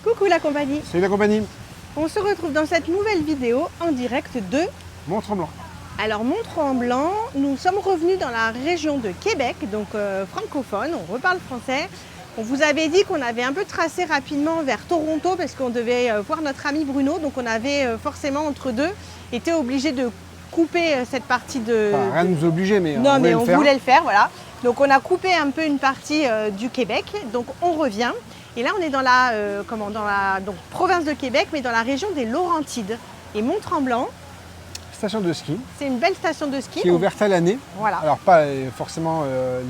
Coucou la compagnie. Salut la compagnie. On se retrouve dans cette nouvelle vidéo en direct de Mont-Tremblant. Alors Mont-Tremblant, nous sommes revenus dans la région de Québec, donc francophone, on reparle français. On vous avait dit qu'on avait un peu tracé rapidement vers Toronto parce qu'on devait voir notre ami Bruno, donc on avait forcément entre deux été obligé de couper cette partie de... Enfin, rien ne nous obligeait, mais non, mais on le faire. voulait le faire, voilà. Donc on a coupé un peu une partie du Québec, donc on revient. Et là on est dans la, donc, province de Québec, mais dans la région des Laurentides. Et Mont-Tremblant, Station de ski c'est une belle station de ski. qui est ouverte à l'année. Voilà. Alors pas forcément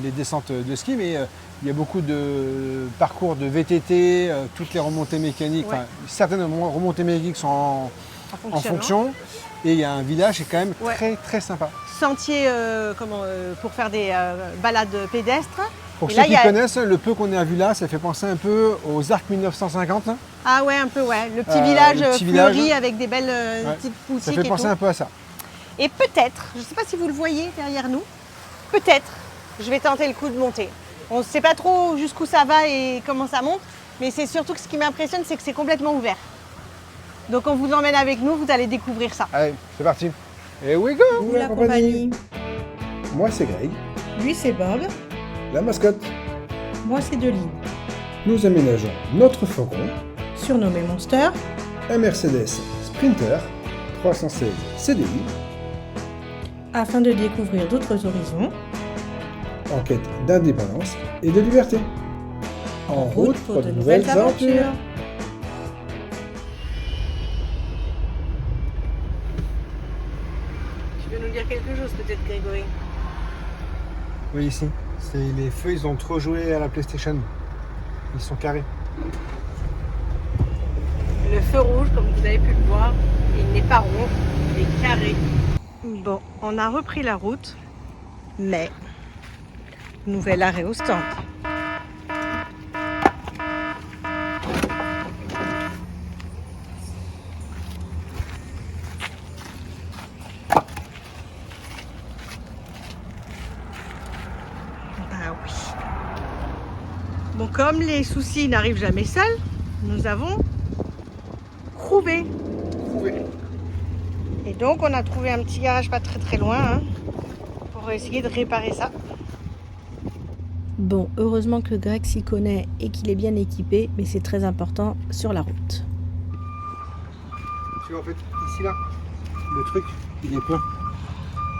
les descentes de ski, mais il y a beaucoup de parcours de VTT, toutes les remontées mécaniques. Ouais. Enfin, certaines remontées mécaniques sont en fonction. Et il y a un village qui est quand même très sympa. Sentier pour faire des balades pédestres. Pour Et ceux là, qui connaissent, le peu qu'on a vu là, ça fait penser un peu aux arcs 1950. Ah ouais, un peu, ouais. Le petit village fleuri avec des belles petites boutiques. Ça fait penser un peu à ça. Et peut-être, je ne sais pas si vous le voyez derrière nous, peut-être je vais tenter le coup de monter. On ne sait pas trop jusqu'où ça va et comment ça monte, mais c'est surtout que ce qui m'impressionne, c'est que c'est complètement ouvert. Donc on vous emmène avec nous, vous allez découvrir ça. Allez, c'est parti. Et we go. Vous la compagnie. Moi c'est Greg, Lui c'est Bob. la mascotte. Moi c'est Deline. Nous aménageons notre faucon, Surnommé Monster. un Mercedes Sprinter 316 CDI, Afin de découvrir d'autres horizons. en quête d'indépendance et de liberté. En route pour de nouvelles aventures. Tu veux nous dire quelque chose peut-être, Grégory? Oui, ici. Les feux, ils ont trop joué à la PlayStation. Ils sont carrés. Le feu rouge, comme vous avez pu le voir, il n'est pas rond, il est carré. Bon, on a repris la route, mais nouvel arrêt au stand. Ah oui. Bon, comme les soucis n'arrivent jamais seuls, nous avons trouvé. Et donc on a trouvé un petit garage pas très loin hein, pour essayer de réparer ça. Bon, heureusement que Greg s'y connaît et qu'il est bien équipé, mais c'est très important sur la route. Tu vois, en fait, ici, là, le truc, il est plein.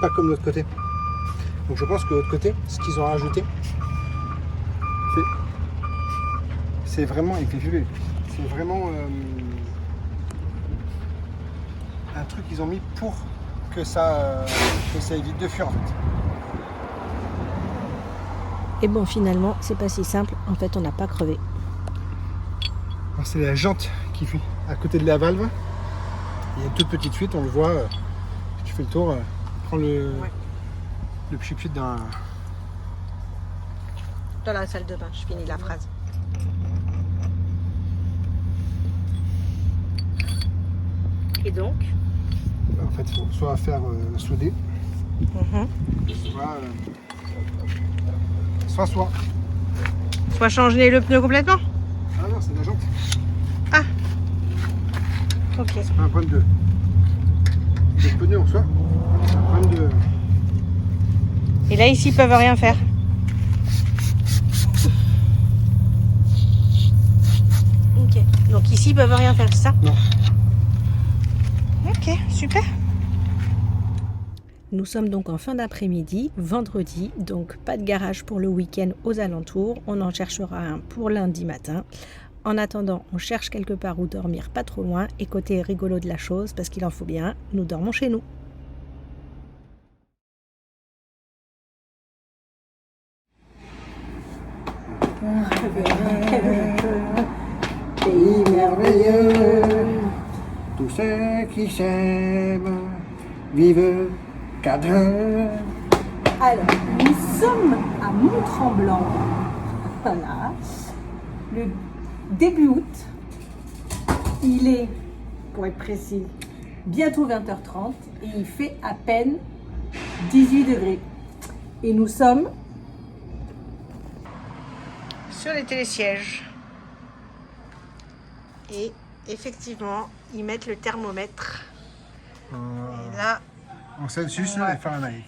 Pas comme l'autre côté. Donc je pense que l'autre côté, ce qu'ils ont rajouté, c'est vraiment, il fait fumer. C'est vraiment un truc qu'ils ont mis pour que ça évite de fuir en fait. Et bon, finalement, c'est pas si simple. En fait, on n'a pas crevé. Alors, c'est la jante qui fuit à côté de la valve. Il y a une toute petite fuite, on le voit. Si tu fais le tour, prends le pchit-pchit dans la salle de bain, je finis la phrase. Et donc En fait, il faut soit faire souder, soit changer le pneu complètement. Ah non, c'est la jante. Ah, ok. C'est pas un problème de pneu en soi. C'est un problème de... Et là ici ils peuvent rien faire. Ok. Donc ici ils peuvent rien faire, c'est ça? Non. Ok, super. Nous sommes donc en fin d'après-midi, vendredi, donc pas de garage pour le week-end aux alentours. On en cherchera un pour lundi matin. En attendant, on cherche quelque part où dormir pas trop loin. Et côté rigolo de la chose, parce qu'il en faut bien, nous dormons chez nous. Pays merveilleux, tous ceux qui s'aiment vivent qu'à deux. Alors, nous sommes à Mont-Tremblant, voilà, le début août. Il est, pour être précis, bientôt 20h30 et il fait à peine 18 degrés. Et nous sommes sur les télésièges. Et effectivement, ils mettent le thermomètre. En, Et là, en Celsius Ouais. et Fahrenheit.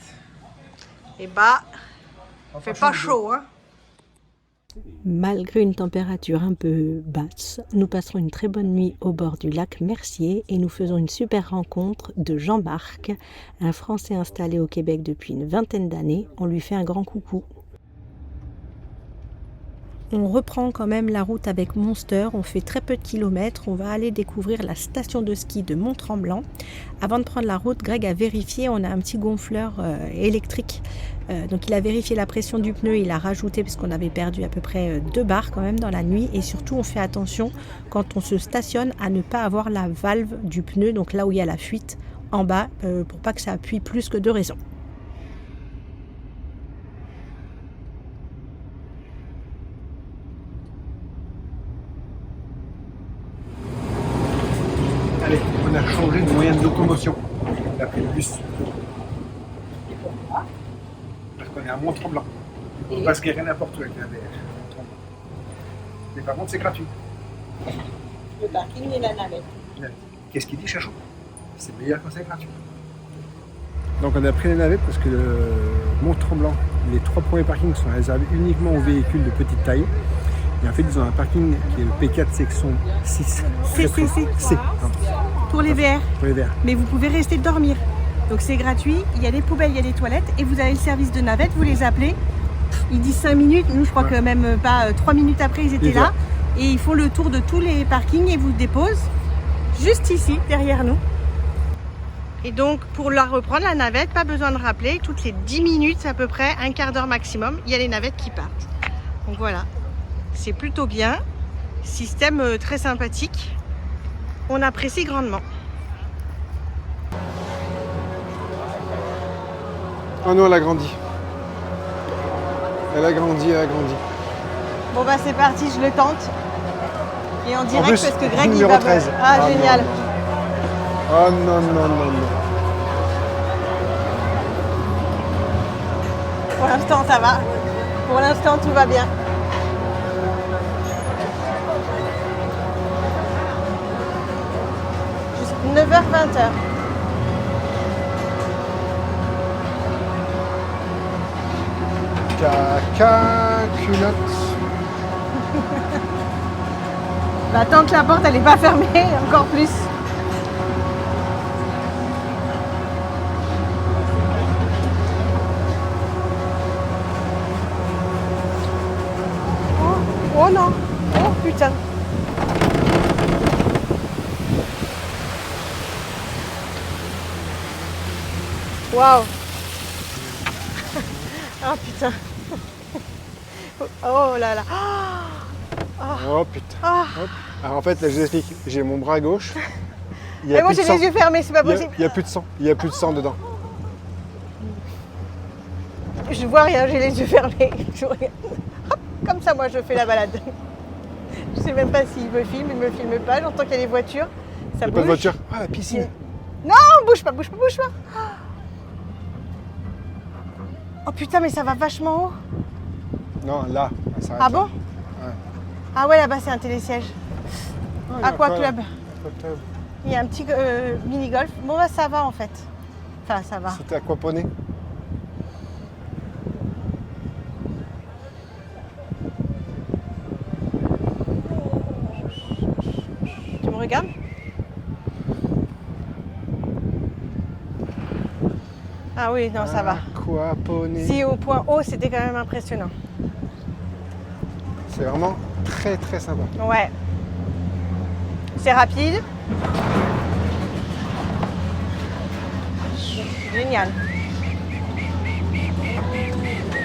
et bah, fait pas chaud, hein. Malgré une température un peu basse, nous passerons une très bonne nuit au bord du lac Mercier et nous faisons une super rencontre de Jean-Marc, un Français installé au Québec depuis une vingtaine d'années. On lui fait un grand coucou. On reprend quand même la route avec Monster, on fait très peu de kilomètres, on va aller découvrir la station de ski de Mont-Tremblant. Avant de prendre la route, Greg a vérifié, on a un petit gonfleur électrique. Donc il a vérifié la pression du pneu, il a rajouté parce qu'on avait perdu à peu près 2 bars quand même dans la nuit. Et surtout on fait attention quand on se stationne à ne pas avoir la valve du pneu, donc là où il y a la fuite en bas, pour pas que ça appuie plus que de raison. Allez, on a changé de moyen de locomotion. On a pris le bus. Parce qu'on est à Mont-Tremblant. On peut pas se garer n'importe où avec la VR. Mont-Tremblant. Mais par contre, c'est gratuit. Le parking et la navette. Qu'est-ce qu'il dit, Chachou? C'est meilleur quand c'est gratuit. Donc on a pris les navettes parce que le Mont-Tremblant, les 3 premiers parkings sont réservés uniquement aux véhicules de petite taille. Et en fait, ils ont un parking qui est le P4 section 6. C'est pour les VR. Pour les verts. Mais vous pouvez rester dormir. Donc c'est gratuit, il y a des poubelles, il y a des toilettes et vous avez le service de navette, vous les appelez. Ils disent 5 minutes, nous je crois que même pas 3 minutes après ils étaient là. Et ils font le tour de tous les parkings et vous déposent juste ici, derrière nous. Et donc pour la reprendre la navette, pas besoin de rappeler, toutes les 10 minutes à peu près, un quart d'heure maximum, il y a les navettes qui partent. Donc voilà, c'est plutôt bien, système très sympathique, on apprécie grandement. Oh non, elle a grandi. Elle a grandi, elle a grandi. Bon bah c'est parti, je le tente. Et en direct plus, parce que Greg il numéro va... 13. Ah Ah, génial. Oh non, non, non, non. Pour l'instant ça va. Pour l'instant tout va bien. Jusqu'à 9h-20h. Caca, culotte. Bah, tant que la porte elle n'est pas fermée, encore plus. Oh non. Oh putain. Waouh. Oh putain. Oh là là. Oh putain. Ah. Hop. Alors en fait, là, je vous explique. J'ai mon bras gauche. Il y Et a moi plus j'ai de sang. les yeux fermés, c'est pas possible. Il y a plus de sang. Il y a plus de sang dedans. Je vois rien, j'ai les yeux fermés. Je regarde. Hop, comme ça moi je fais la balade. Je sais même pas s'il me filme, il me filme pas, j'entends qu'il y a des voitures. Ça Il n'y a bouge. pas de voiture. Ah, la piscine. Non, bouge pas, bouge pas, bouge pas. Oh putain, mais ça va vachement haut. Non, là. Ça s'arrête Ah là. bon? Ouais. Ah ouais, là-bas c'est un télésiège. Ah, il y a Aqua quoi, là? Club. Aqua Club. Il y a un petit mini-golf. Bon bah ça va en fait. Enfin ça va. C'était aquaponé. Tu me regardes? Ah oui, non, ça va. Aquaponé. Si au point haut, c'était quand même impressionnant. C'est vraiment très très sympa. Ouais. C'est rapide. Génial.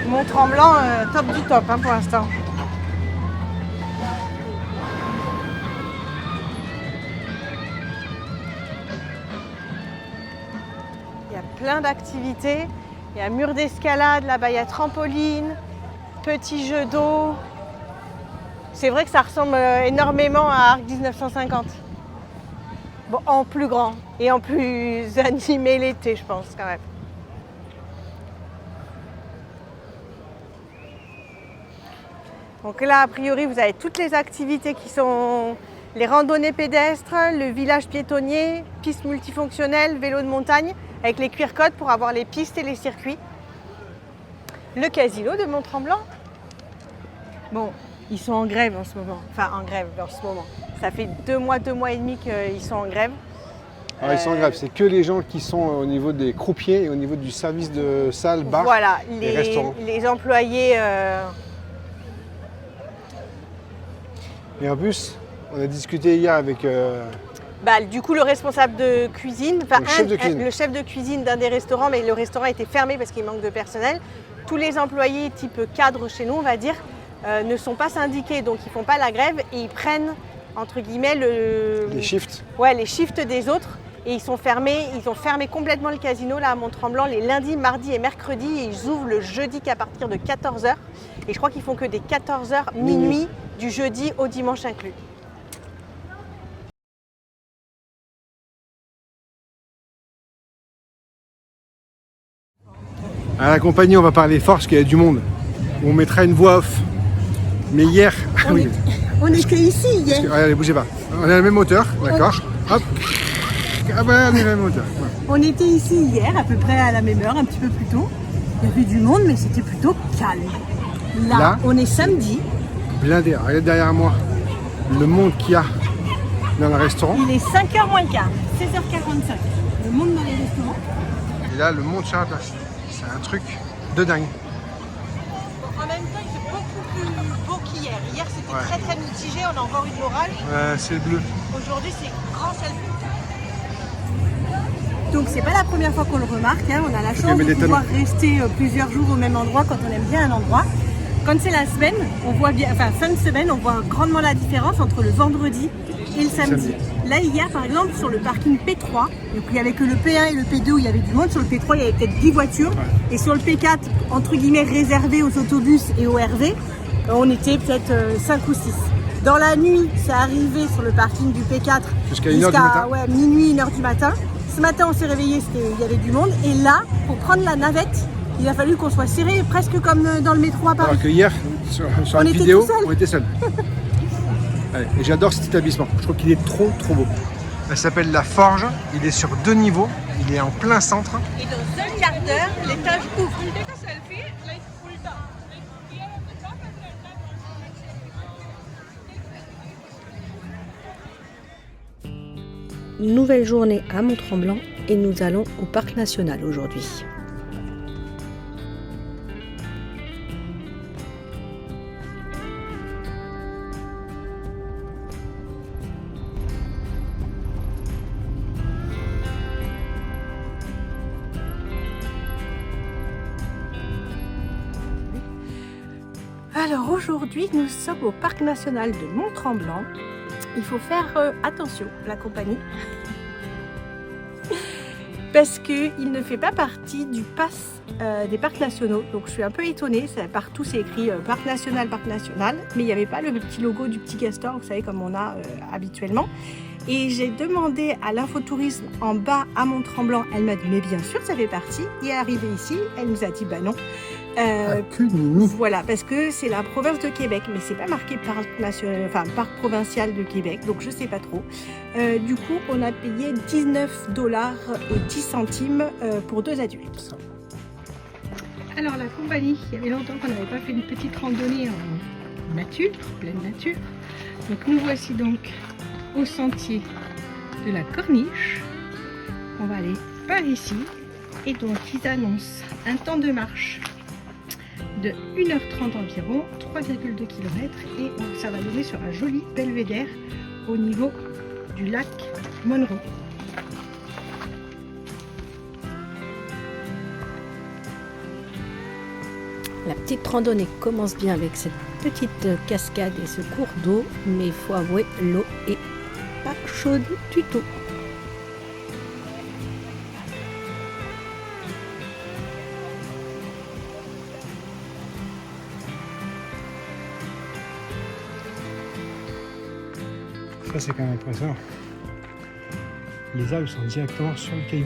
Mont-Tremblant, top du top hein, pour l'instant. Il y a plein d'activités. Il y a mur d'escalade, là-bas il y a trampoline, petit jeu d'eau. C'est vrai que ça ressemble énormément à Arc 1950. Bon, en plus grand et en plus animé l'été, je pense quand même. Donc là, a priori, vous avez toutes les activités qui sont les randonnées pédestres, le village piétonnier, pistes multifonctionnelles, vélo de montagne, avec les QR-codes pour avoir les pistes et les circuits. Le casino de Mont-Tremblant. Bon, ils sont en grève en ce moment. Enfin, en grève en ce moment. Ça fait 2 mois et demi qu'ils sont en grève. Alors, ils sont en grève, c'est que les gens qui sont au niveau des croupiers et au niveau du service de salle, bar voilà, et restaurants. Les employés... Et en plus, on a discuté hier avec... du coup, le responsable de cuisine, le chef de cuisine d'un des restaurants, mais le restaurant était fermé parce qu'il manque de personnel. Tous les employés type cadre chez nous, on va dire, ne sont pas syndiqués, donc ils ne font pas la grève et ils prennent, entre guillemets, les shifts. Ouais, les shifts des autres. Et ils sont fermés, ils ont fermé complètement le casino là à Mont-Tremblant les lundis, mardis et mercredis. Et ils ouvrent le jeudi qu'à partir de 14h. Et je crois qu'ils font que des 14h minuit du jeudi au dimanche inclus. À la compagnie, on va parler fort parce qu'il y a du monde. On mettra une voix off. Mais hier... On était ici hier. Regardez, bougez pas. On est à la même hauteur, d'accord. Hop. Ah ben, on est à la même hauteur. Ouais. On était ici hier, à peu près à la même heure, un petit peu plus tôt. Il y avait du monde, mais c'était plutôt calme. Là, on est samedi. Blindé. Regardez derrière moi le monde qu'il y a dans le restaurant. Il est 5h moins le quart, 16h45. Le monde dans les restaurants. Et là, le monde sur la place. C'est un truc de dingue. En même temps, il fait beaucoup plus beau qu'hier. Hier, c'était très mitigé, on a encore eu de l'orage. C'est le bleu. Aujourd'hui, c'est grand ciel bleu. Donc c'est pas la première fois qu'on le remarque, hein. On a la chance de pouvoir rester plusieurs jours au même endroit quand on aime bien un endroit. Quand c'est la semaine, on voit bien, enfin fin de semaine, on voit grandement la différence entre le vendredi et le samedi. Là hier par exemple sur le parking P3, donc il n'y avait que le P1 et le P2 où il y avait du monde, sur le P3 il y avait peut-être 10 voitures et sur le P4 entre guillemets réservé aux autobus et aux RV, on était peut-être 5 ou 6. Dans la nuit, c'est arrivé sur le parking du P4 jusqu'à 1h du matin. Ouais, minuit, 1h du matin. Ce matin, on s'est réveillé, il y avait du monde. Et là, pour prendre la navette, il a fallu qu'on soit serré, presque comme dans le métro à Paris. Alors que hier, sur la vidéo, on était seuls. Et j'adore cet établissement. Je trouve qu'il est trop beau. Elle s'appelle La Forge. Il est sur 2 niveaux. Il est en plein centre. Et dans un quart d'heure, l'étage ouvre. Nouvelle journée à Mont-Tremblant et nous allons au parc national aujourd'hui. Alors aujourd'hui, nous sommes au parc national de Mont-Tremblant. Il faut faire attention, la compagnie, parce qu'il ne fait pas partie du pass des parcs nationaux. Donc je suis un peu étonnée, partout c'est écrit parc national, mais il n'y avait pas le petit logo du petit castor, vous savez, comme on a habituellement. Et j'ai demandé à l'infotourisme en bas à Mont-Tremblant, elle m'a dit mais bien sûr ça fait partie. Et arrivé ici, elle nous a dit bah non. Voilà, parce que c'est la province de Québec, mais c'est pas marqué parc national, enfin parc provincial de Québec, donc je sais pas trop. Du coup, on a payé 19,10 $ pour 2 adultes. Alors la compagnie, il y avait longtemps qu'on n'avait pas fait une petite randonnée en nature, pleine nature. Donc nous voici donc au sentier de la Corniche. On va aller par ici et donc ils annoncent un temps de marche de 1h30 environ, 3,2 km et ça va donner sur un joli belvédère au niveau du lac Monroe. La petite randonnée commence bien avec cette petite cascade et ce cours d'eau, mais il faut avouer, l'eau est pas chaude du tout. Ça c'est quand même impressionnant. Les algues sont directement sur le caillou.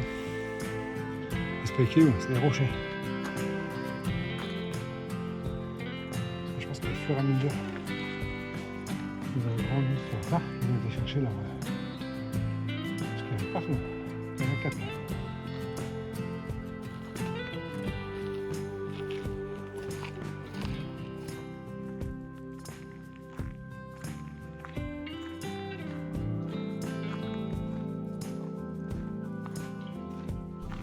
C'est pas le caillou, c'est les rochers. Je pense qu'au fur et à mesure, nous allons grandir sur le parc. ont été chercher leur... Parce qu'il y en a partout. Il y en a 4 là.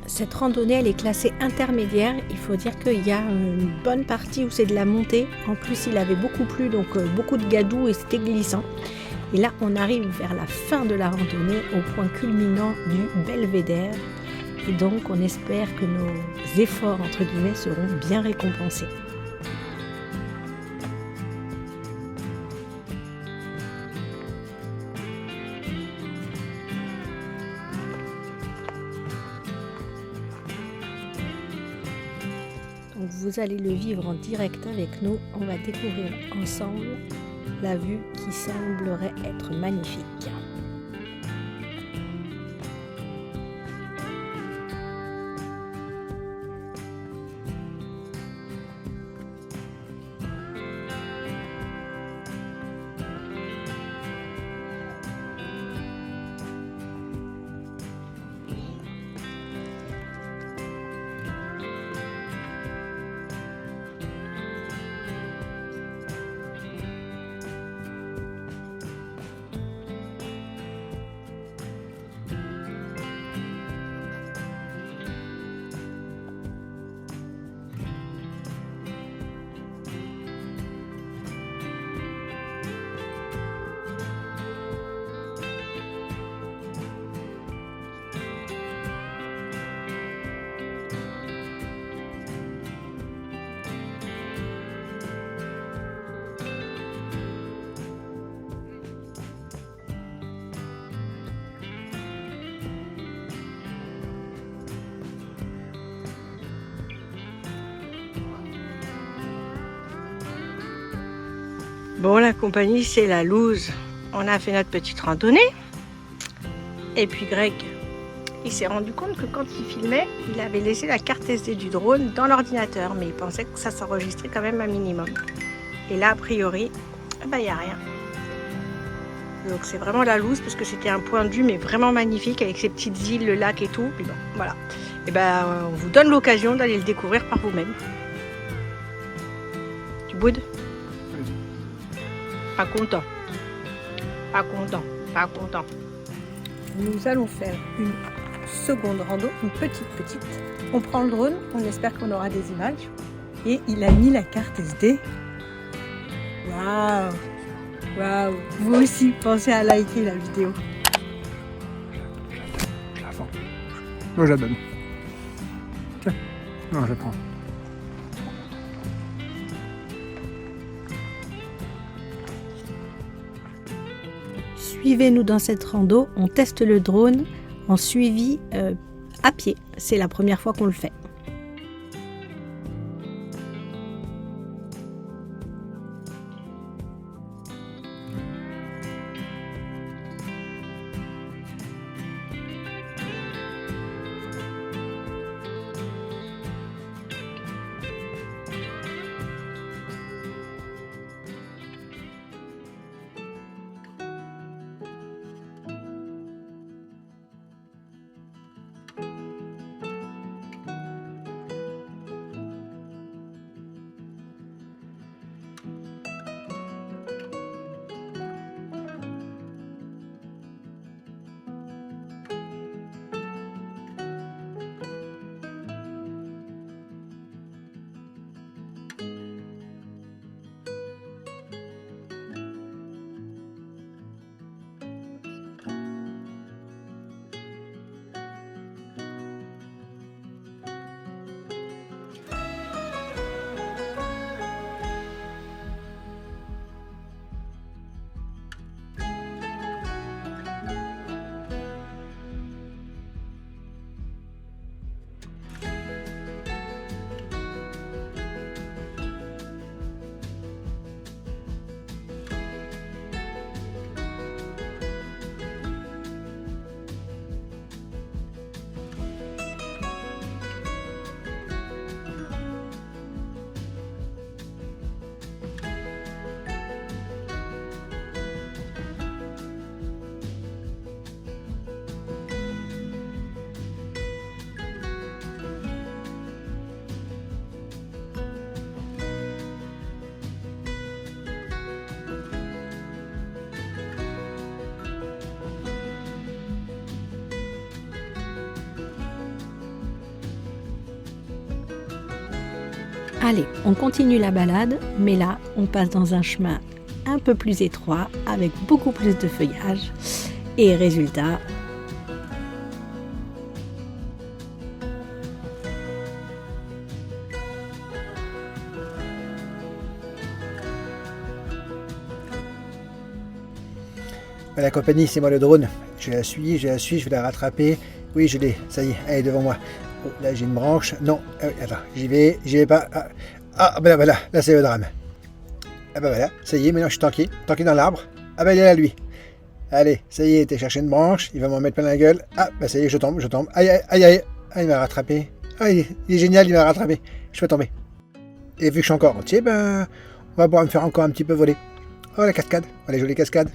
Cette randonnée, elle est classée intermédiaire. Il faut dire qu'il y a une bonne partie où c'est de la montée. En plus, il avait beaucoup plu, donc beaucoup de gadou et c'était glissant. Et là, on arrive vers la fin de la randonnée, au point culminant du belvédère. Et donc, on espère que nos efforts, entre guillemets, seront bien récompensés. Donc vous allez le vivre en direct avec nous. On va découvrir ensemble la vue qui semblerait être magnifique. Bon, la compagnie, c'est la loose. On a fait notre petite randonnée. Et puis Greg, il s'est rendu compte que quand il filmait, il avait laissé la carte SD du drone dans l'ordinateur. Mais il pensait que ça s'enregistrait quand même un minimum. Et là, a priori, il n'y a rien. Donc c'est vraiment la loose parce que c'était un point de vue mais vraiment magnifique avec ces petites îles, le lac et tout. Puis bon, voilà. Et on vous donne l'occasion d'aller le découvrir par vous-même. Tu boudes? Pas content. Pas content. Pas content. Nous allons faire une seconde rando, une petite. On prend le drone, on espère qu'on aura des images. Et il a mis la carte SD. Waouh! Waouh! Vous aussi, pensez à liker la vidéo. Je la sens. Moi, je la donne. Tiens. Non, je la prends. Suivez-nous dans cette rando, on teste le drone en suivi à pied. C'est la première fois qu'on le fait. Allez, on continue la balade, mais là, on passe dans un chemin un peu plus étroit, avec beaucoup plus de feuillage. Et résultat, La compagnie, c'est moi le drone. Je la suis, je vais la rattraper. Oui, je l'ai, ça y est, elle est devant moi. Oh, là, j'ai une branche. Non, attends, j'y vais pas. Ben voilà, là, c'est le drame. Ah ben voilà, ça y est, maintenant je suis tanké dans l'arbre. Ah ben il est là, lui. Allez, ça y est, t'es cherché une branche, il va m'en mettre plein la gueule. Ah, ben ça y est, je tombe. Aïe, aïe, aïe, aïe. Ah, il m'a rattrapé. Ah, il est génial, il m'a rattrapé. Je peux tomber. Et vu que je suis encore entier, ben, on va pouvoir me faire encore un petit peu voler. Oh, la cascade. Allez, jolie cascade.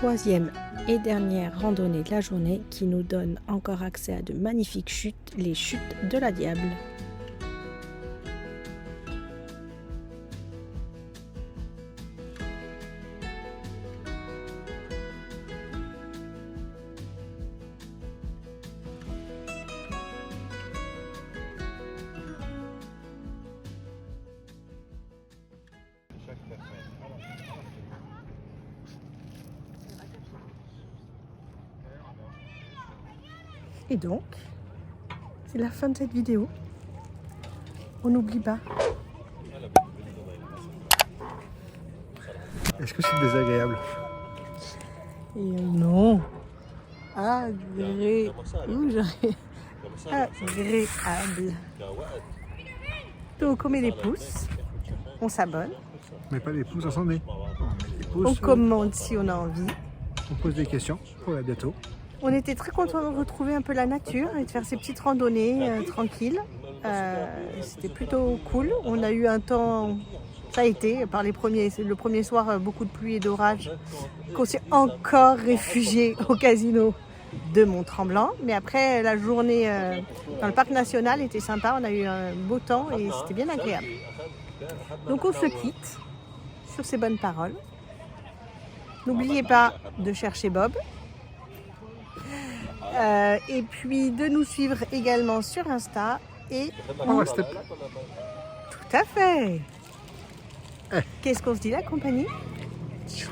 troisième et dernière randonnée de la journée qui nous donne encore accès à de magnifiques chutes, les chutes de la Diable. Et donc, c'est la fin de cette vidéo. On n'oublie pas. Est-ce que c'est désagréable? Non. Agréable. Donc on met des pouces, on s'abonne, On met pas les pouces, on s'en met. On met les pouces, on commente si on a envie. on pose des questions. Oh, à bientôt. On était très contents de retrouver un peu la nature et de faire ces petites randonnées tranquilles. C'était plutôt cool. On a eu un temps, ça a été, le premier soir, beaucoup de pluie et d'orage, qu'on s'est encore réfugié au casino de Mont-Tremblant. Mais après, la journée dans le parc national était sympa. On a eu un beau temps et c'était bien agréable. Donc on se quitte sur ces bonnes paroles. N'oubliez pas de chercher Bob. Et puis de nous suivre également sur Insta et On reste. tout à fait. Qu'est-ce qu'on se dit la compagnie? Ciao.